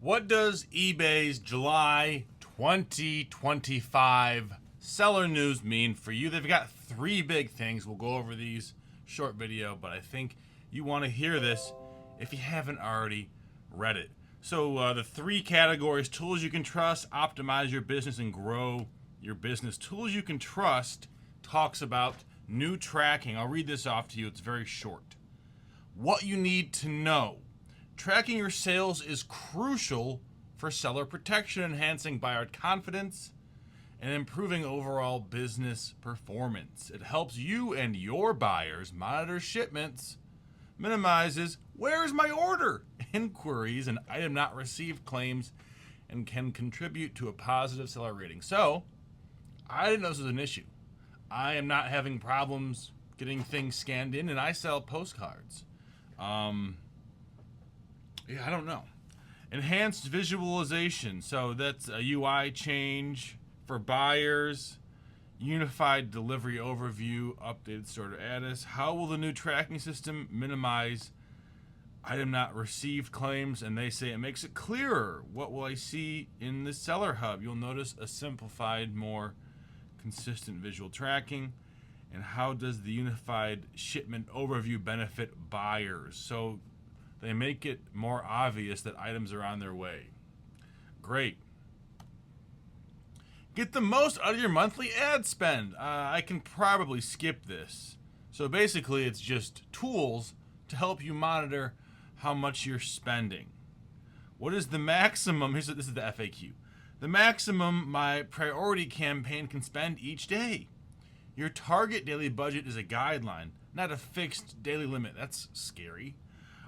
What does eBay's July 2025 seller news mean for you? They've got three big things. We'll go over these short video, but I think you want to hear this if you haven't already read it. So the three categories: tools you can trust, optimize your business, and grow your business. Tools you can trust talks about new tracking. I'll read this off to you. It's very short. What you need to know. Tracking your sales is crucial for seller protection, enhancing buyer confidence, and improving overall business performance. It helps you and your buyers monitor shipments, minimizes "where's my order?" inquiries and item not received claims, and can contribute to a positive seller rating. So, I didn't know this was an issue. I am not having problems getting things scanned in, and I sell postcards. I don't know. Enhanced visualization. So that's a UI change for buyers. Unified delivery overview. Updated store status. How will the new tracking system minimize item not received claims? And they say it makes it clearer. What will I see in the seller hub? You'll notice a simplified, more consistent visual tracking. And how does the unified shipment overview benefit buyers? So they make it more obvious that items are on their way. Great. Get the most out of your monthly ad spend. I can probably skip this. So basically, it's just tools to help you monitor how much you're spending. What is the maximum? This is the FAQ. The maximum my priority campaign can spend each day. Your target daily budget is a guideline, not a fixed daily limit. That's scary.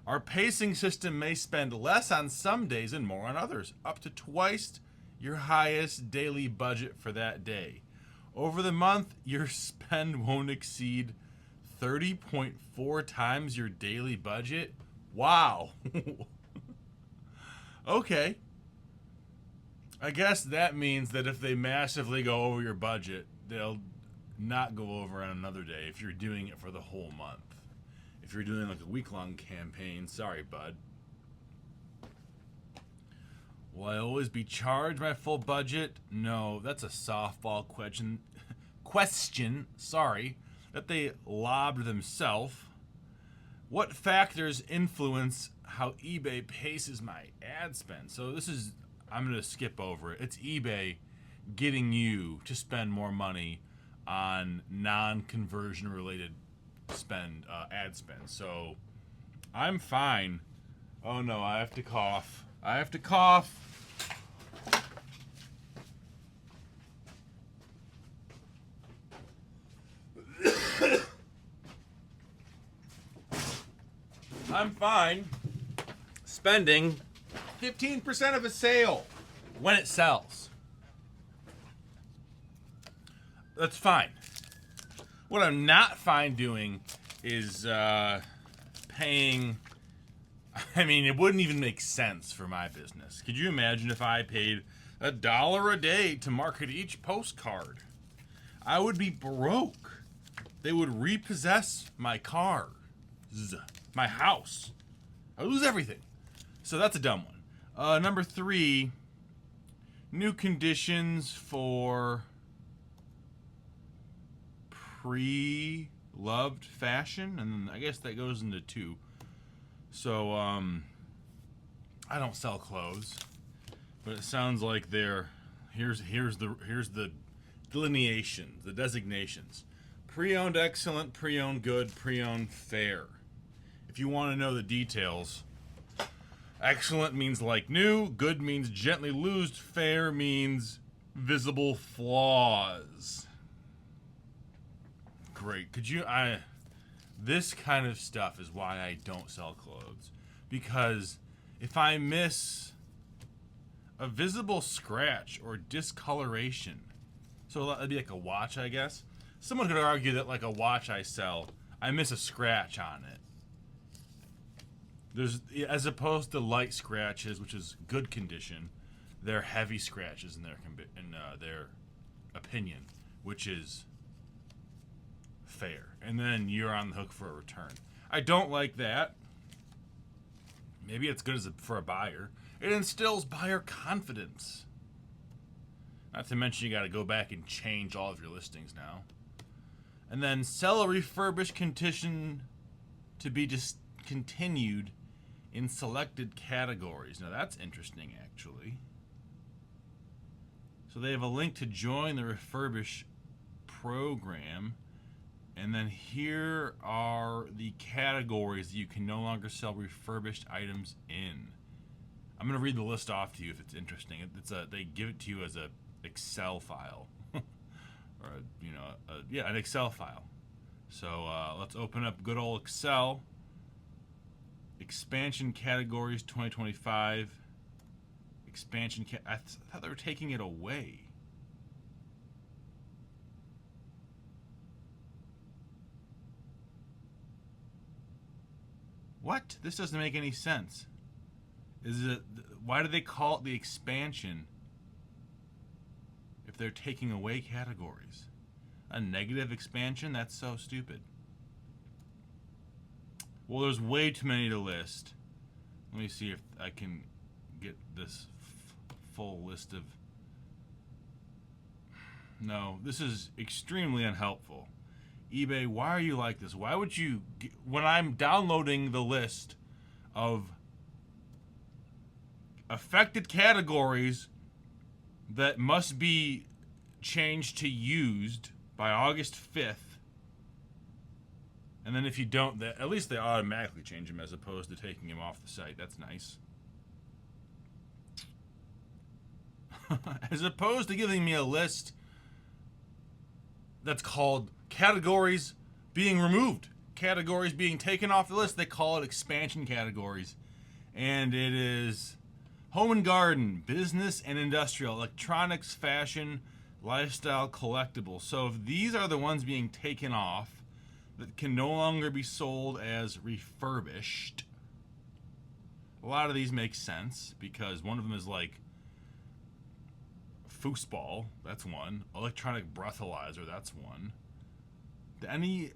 Our pacing system may spend less on some days and more on others, up to twice your highest daily budget for that day. Over the month, your spend won't exceed 30.4 times your daily budget. Wow. Okay. I guess that means that if they massively go over your budget, they'll not go over on another day if you're doing it for the whole month. If you're doing like a week-long campaign, sorry, bud. Will I always be charged my full budget? No, that's a softball question, sorry, that they lobbed themselves. What factors influence how eBay paces my ad spend? So this is, I'm going to skip over it. It's eBay getting you to spend more money on non-conversion related ad spend. So I'm fine. Oh no, I have to cough. I'm fine spending 15% of a sale when it sells. That's fine. What I'm not fine doing is paying. I mean, it wouldn't even make sense for my business. Could you imagine if I paid $1 a day to market each postcard? I would be broke. They would repossess my cars, my house. I would lose everything. So that's a dumb one. Number 3, new conditions for pre-loved fashion, and then I guess that goes into 2. So I don't sell clothes, but it sounds like here's the delineations, the designations. Pre-owned excellent, pre-owned good, pre-owned fair. If you want to know the details, excellent means like new, good means gently loosed, fair means visible flaws. Great. This kind of stuff is why I don't sell clothes. Because if I miss a visible scratch or discoloration, so that'd be like a watch, I guess. Someone could argue that like a watch I sell, I miss a scratch on it. As opposed to light scratches, which is good condition, they're heavy scratches in their opinion, which is fair, and then you're on the hook for a return. I don't like that. Maybe it's good for a buyer. It instills buyer confidence. Not to mention you got to go back and change all of your listings now. And then sell a refurbished condition to be discontinued in selected categories. Now that's interesting, actually. So they have a link to join the refurbish program. And then here are the categories you can no longer sell refurbished items in. I'm going to read the list off to you if it's interesting. They give it to you as a Excel file. Or an Excel file. So let's open up good old Excel. Expansion categories 2025. I thought they were taking it away. What? This doesn't make any sense. Why do they call it the expansion if they're taking away categories? A negative expansion? That's so stupid. Well, there's way too many to list. Let me see if I can get this full list of... No, this is extremely unhelpful. eBay, why are you like this? Why would you... When I'm downloading the list of affected categories that must be changed to used by August 5th, and then if you don't, at least they automatically change them as opposed to taking them off the site. That's nice. As opposed to giving me a list that's called categories being removed, categories being taken off the list, they call it expansion categories. And it is home and garden, business and industrial, electronics, fashion, lifestyle, collectibles. So if these are the ones being taken off that can no longer be sold as refurbished, a lot of these make sense because one of them is like foosball, that's one. Electronic breathalyzer, that's one. Do any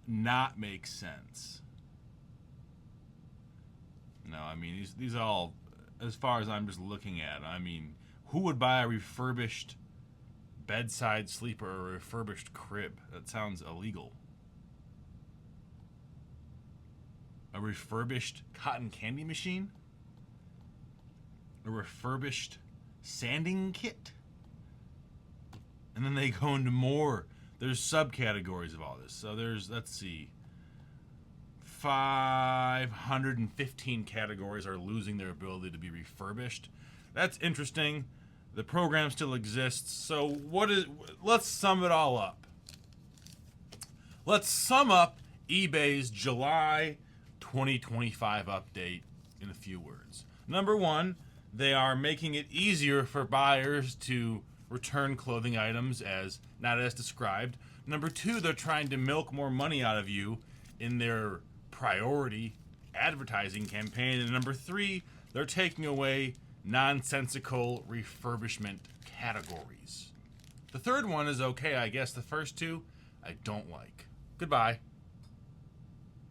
not make sense? No, I mean, these all, as far as I'm just looking at, I mean, who would buy a refurbished bedside sleeper or a refurbished crib? That sounds illegal. A refurbished cotton candy machine? A refurbished sanding kit? And then they go into more. There's subcategories of all this. So there's, let's see, 515 categories are losing their ability to be refurbished. That's interesting. The program still exists. So let's sum it all up. Let's sum up eBay's July 2025 update in a few words. Number one, they are making it easier for buyers to return clothing items not as described. Number two, they're trying to milk more money out of you in their priority advertising campaign. And number three, they're taking away nonsensical refurbishment categories. The third one is okay, I guess. The first two, I don't like. Goodbye.